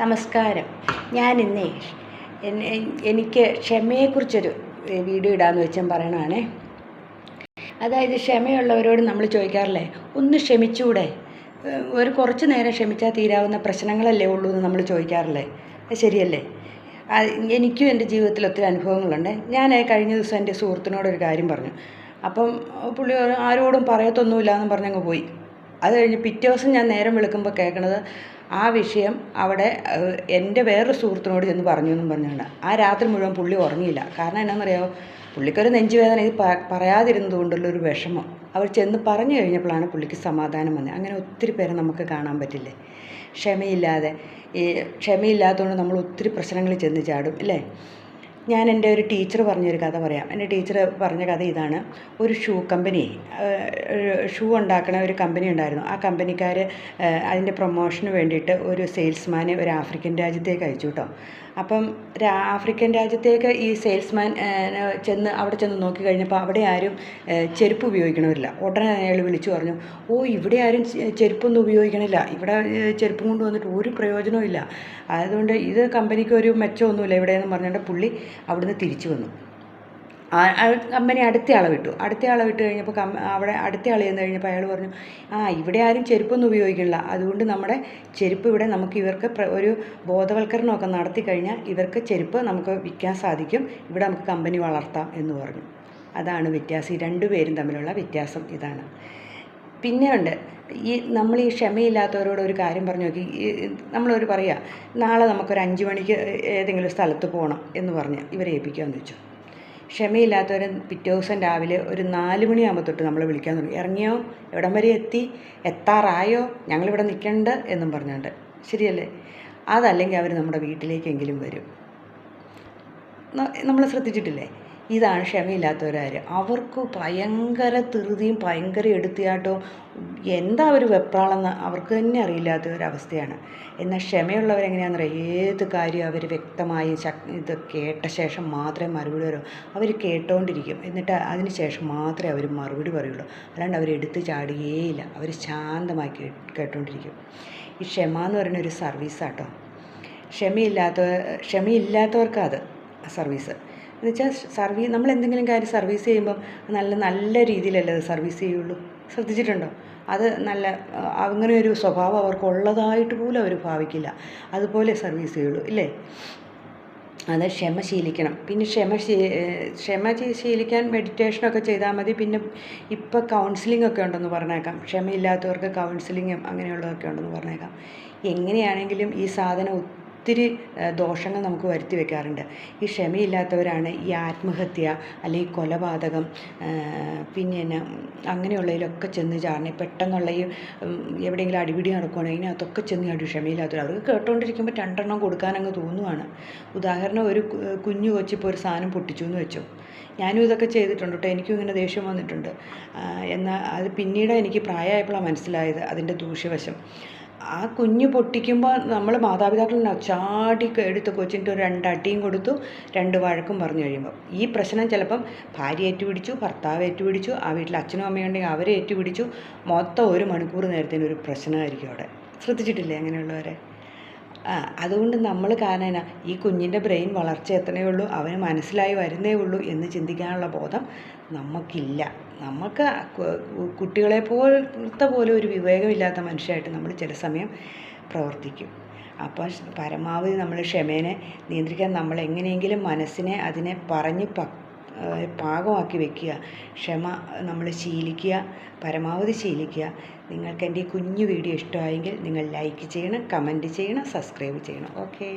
നമസ്കാരം. ഞാനിന്നേ എനിക്ക് ക്ഷമയെക്കുറിച്ചൊരു വീഡിയോ ഇടാമെന്ന് വെച്ചാൽ പറയണതാണേ. അതായത് ക്ഷമയുള്ളവരോട് നമ്മൾ ചോദിക്കാറില്ലേ, ഒന്ന് ക്ഷമിച്ചൂടെ, ഒരു കുറച്ച് നേരം ക്ഷമിച്ചാൽ തീരാവുന്ന പ്രശ്നങ്ങളല്ലേ ഉള്ളൂ എന്ന് നമ്മൾ ചോദിക്കാറില്ലേ? അത് ശരിയല്ലേ? എനിക്കും എൻ്റെ ജീവിതത്തിൽ ഒത്തിരി അനുഭവങ്ങളുണ്ട്. ഞാൻ കഴിഞ്ഞ ദിവസം എൻ്റെ സുഹൃത്തിനോടൊരു കാര്യം പറഞ്ഞു. അപ്പം പുള്ളി ആരോടും പറയത്തൊന്നുമില്ല എന്ന് പറഞ്ഞങ്ങ് പോയി. അത് കഴിഞ്ഞ് പിറ്റേ ദിവസം ഞാൻ നേരം വെളുക്കുമ്പോൾ കേൾക്കണത് ആ വിഷയം അവിടെ എൻ്റെ വേറൊരു സുഹൃത്തിനോട് ചെന്ന് പറഞ്ഞു എന്നും പറഞ്ഞുകൊണ്ട് ആ രാത്രി മുഴുവൻ പുള്ളി ഉറങ്ങിയില്ല. കാരണം എന്നാണെന്നറിയാമോ, പുള്ളിക്കൊരു നെഞ്ചുവേദന, ഇത് പറയാതിരുന്നത് കൊണ്ടുള്ളൊരു വിഷമം അവർ ചെന്ന് പറഞ്ഞു കഴിഞ്ഞപ്പോഴാണ് പുള്ളിക്ക് സമാധാനം വന്നത്. അങ്ങനെ ഒത്തിരി പേരെ നമുക്ക് കാണാൻ പറ്റില്ലേ, ക്ഷമയില്ലാത്തതുകൊണ്ട് നമ്മൾ ഒത്തിരി പ്രശ്നങ്ങളിൽ ചെന്ന് ചാടും അല്ലേ. ഞാൻ എൻ്റെ ഒരു ടീച്ചർ പറഞ്ഞൊരു കഥ പറയാം. എൻ്റെ ടീച്ചർ പറഞ്ഞ കഥ ഇതാണ്. ഒരു ഷൂ ഉണ്ടാക്കുന്ന ഒരു കമ്പനി ഉണ്ടായിരുന്നു. ആ കമ്പനിക്കാർ അതിൻ്റെ പ്രൊമോഷന് വേണ്ടിയിട്ട് ഒരു സെയിൽസ്മാനെ ഒരു ആഫ്രിക്കൻ രാജ്യത്തേക്ക് അയച്ചു കേട്ടോ. അപ്പം ആഫ്രിക്കൻ രാജ്യത്തേക്ക് ഈ സെയിൽസ്മാൻ അവിടെ ചെന്ന് നോക്കി കഴിഞ്ഞപ്പോൾ അവിടെ ആരും ചെരുപ്പ് ഉപയോഗിക്കണമില്ല. ഉടനെ അയാൾ വിളിച്ചു പറഞ്ഞു, ഇവിടെ ആരും ചെരുപ്പൊന്നും ഉപയോഗിക്കണില്ല, ഇവിടെ ചെരുപ്പും കൊണ്ട് വന്നിട്ട് ഒരു പ്രയോജനവും ഇല്ല, അതുകൊണ്ട് ഇത് കമ്പനിക്ക് ഒരു മെച്ചമൊന്നുമില്ല ഇവിടെയെന്ന് പറഞ്ഞുകൊണ്ട് പുള്ളി അവിടുന്ന് തിരിച്ചു വന്നു. കമ്പനി അടുത്തയാളെ വിട്ടു കഴിഞ്ഞപ്പോൾ അവിടെ അടുത്തയാൾ ചെന്ന് കഴിഞ്ഞപ്പോൾ അയാൾ പറഞ്ഞു, ഇവിടെ ആരും ചെരുപ്പൊന്നും ഉപയോഗിക്കണില്ല, അതുകൊണ്ട് നമ്മുടെ ചെരുപ്പ് ഇവിടെ നമുക്ക് ഇവർക്ക് ഒരു ബോധവൽക്കരണമൊക്കെ നടത്തി കഴിഞ്ഞാൽ ഇവർക്ക് ചെരുപ്പ് നമുക്ക് വിൽക്കാൻ സാധിക്കും, ഇവിടെ നമുക്ക് കമ്പനി വളർത്താം എന്ന് പറഞ്ഞു. അതാണ് വ്യത്യാസം. ഈ രണ്ടുപേരും തമ്മിലുള്ള വ്യത്യാസം ഇതാണ്. പിന്നെ ഉണ്ട് നമ്മൾ ഈ ക്ഷമയില്ലാത്തവരോട് ഒരു കാര്യം പറഞ്ഞു നോക്കി. നമ്മളൊരു പറയുക, നാളെ നമുക്കൊരു 5 മണിക്ക് ഏതെങ്കിലും സ്ഥലത്ത് പോകണം എന്ന് പറഞ്ഞ് ഇവരെ ഏൽപ്പിക്കാമെന്ന് വെച്ചു. ക്ഷമയില്ലാത്തവരെ പിറ്റേ ദിവസം രാവിലെ ഒരു 4 മണിയാകുമ്പോൾ തൊട്ട് നമ്മൾ വിളിക്കാൻ തുടങ്ങി. ഇറങ്ങിയോ, എവിടം വരെ എത്താറായോ, ഞങ്ങളിവിടെ നിൽക്കണ്ട് എന്നും പറഞ്ഞുകൊണ്ട്. ശരിയല്ലേ? അതല്ലെങ്കിൽ അവർ നമ്മുടെ വീട്ടിലേക്കെങ്കിലും വരും. നമ്മൾ ശ്രദ്ധിച്ചിട്ടില്ലേ? ഇതാണ് ക്ഷമയില്ലാത്തവരാര്. അവർക്ക് ഭയങ്കര ധൃതിയും ഭയങ്കര എടുത്തിയാട്ടവും, എന്താ ഒരു വെപ്രാളെന്ന് അവർക്ക് തന്നെ അറിയില്ലാത്ത ഒരവസ്ഥയാണ്. എന്നാൽ ക്ഷമയുള്ളവരെങ്ങനെയാണെന്ന് അറിയാം, ഏത് കാര്യം അവർ വ്യക്തമായി ഇത് കേട്ട ശേഷം മാത്രമേ മറുപടി വരൂ. അവർ കേട്ടോണ്ടിരിക്കും, എന്നിട്ട് അതിന് ശേഷം മാത്രമേ അവർ മറുപടി പറയുള്ളൂ. അല്ലാണ്ട് അവർ എടുത്ത് ചാടുകയേയില്ല. അവർ ശാന്തമായി കേട്ടോണ്ടിരിക്കും. ഈ ക്ഷമ എന്ന് പറയുന്ന ഒരു സർവീസാട്ടോ. ക്ഷമയില്ലാത്തവർക്കത് സർവീസ് എന്നുവെച്ചാൽ നമ്മൾ എന്തെങ്കിലും കാര്യം സർവീസ് ചെയ്യുമ്പം നല്ല രീതിയിലല്ലേ അത് സർവീസ് ചെയ്യുള്ളൂ. ശ്രദ്ധിച്ചിട്ടുണ്ടോ? അത് അങ്ങനെ ഒരു സ്വഭാവം അവർക്കുള്ളതായിട്ട് പോലും അവർ ഭാവിക്കില്ല. അതുപോലെ സർവീസ് ചെയ്യുള്ളൂ ഇല്ലേ? അത് ക്ഷമ ശീലിക്കണം. പിന്നെ ക്ഷമ ശീലിക്കാൻ മെഡിറ്റേഷനൊക്കെ ചെയ്താൽ മതി. പിന്നെ ഇപ്പോൾ കൗൺസിലിംഗ് ഒക്കെ ഉണ്ടെന്ന് പറഞ്ഞേക്കാം. ക്ഷമയില്ലാത്തവർക്ക് കൗൺസിലിങ്ങും അങ്ങനെയുള്ളതൊക്കെ ഉണ്ടെന്ന് പറഞ്ഞേക്കാം. എങ്ങനെയാണെങ്കിലും ഈ സാധനം ഒത്തിരി ദോഷങ്ങൾ നമുക്ക് വരുത്തി വെക്കാറുണ്ട്. ഈ ക്ഷമയില്ലാത്തവരാണ് ഈ ആത്മഹത്യ അല്ലെങ്കിൽ കൊലപാതകം, പിന്നെ അങ്ങനെയുള്ളതിലൊക്കെ ചെന്ന് ചാടണേ. പെട്ടെന്നുള്ള ഈ എവിടെയെങ്കിലും അടിപിടി നടക്കുകയാണെങ്കിൽ അതിനകത്തൊക്കെ ചെന്ന് ചാടി ക്ഷമയില്ലാത്തവർ. അവർക്ക് കേട്ടോണ്ടിരിക്കുമ്പോൾ 2 എണ്ണം കൊടുക്കാനങ്ങ് തോന്നുവാണ്. ഉദാഹരണം, ഒരു കുഞ്ഞു കൊച്ചിപ്പോൾ ഒരു സാധനം പൊട്ടിച്ചു എന്ന് വെച്ചോ. ഞാനും ഇതൊക്കെ ചെയ്തിട്ടുണ്ട് കേട്ടോ. എനിക്കും ഇങ്ങനെ ദേഷ്യം വന്നിട്ടുണ്ട്. എന്നാൽ അത് പിന്നീട് എനിക്ക് പ്രായമായപ്പോഴാണ് മനസ്സിലായത് അതിൻ്റെ ദൂഷ്യവശം. ആ കുഞ്ഞ് പൊട്ടിക്കുമ്പോൾ നമ്മൾ മാതാപിതാക്കൾ ചാടി എടുത്ത് കൊച്ചിൻ്റെ ഒരു 2 അടിയും കൊടുത്തു, 2 വഴക്കും പറഞ്ഞു കഴിയുമ്പോൾ ഈ പ്രശ്നം ചിലപ്പം ഭാര്യ ഏറ്റുപിടിച്ചു, ഭർത്താവ് ഏറ്റുപിടിച്ചു, ആ വീട്ടിൽ അച്ഛനും അമ്മയും ഉണ്ടെങ്കിൽ അവരെ ഏറ്റുപിടിച്ചു. മൊത്തം 1 മണിക്കൂർ നേരത്തിന് ഒരു പ്രശ്നമായിരിക്കും അവിടെ. ശ്രദ്ധിച്ചിട്ടില്ലേ അങ്ങനെയുള്ളവരെ? അതുകൊണ്ട് നമ്മൾ കാരണം ഈ കുഞ്ഞിൻ്റെ ബ്രെയിൻ വളർച്ച എത്തണേ ഉള്ളൂ, അവന് മനസ്സിലായി വരുന്നേ ഉള്ളൂ എന്ന് ചിന്തിക്കാനുള്ള ബോധം നമുക്കില്ല. നമുക്ക് കുട്ടികളെ പോലത്തെ പോലും ഒരു വിവേകമില്ലാത്ത മനുഷ്യരായിട്ട് നമ്മൾ ചില സമയം പ്രവർത്തിക്കും. അപ്പോൾ പരമാവധി നമ്മൾ ക്ഷമേനെ നിയന്ത്രിക്കാൻ നമ്മൾ എങ്ങനെയെങ്കിലും മനസ്സിനെ അതിനെ പറഞ്ഞ് പാകമാക്കി വെക്കുക. ക്ഷമ നമ്മൾ ശീലിക്കുക, പരമാവധി ശീലിക്കുക. നിങ്ങൾക്ക് എൻ്റെ ഈ കുഞ്ഞു വീഡിയോ ഇഷ്ടമായെങ്കിൽ നിങ്ങൾ ലൈക്ക് ചെയ്യണം, കമൻറ്റ് ചെയ്യണം, സബ്സ്ക്രൈബ് ചെയ്യണം. ഓക്കേ.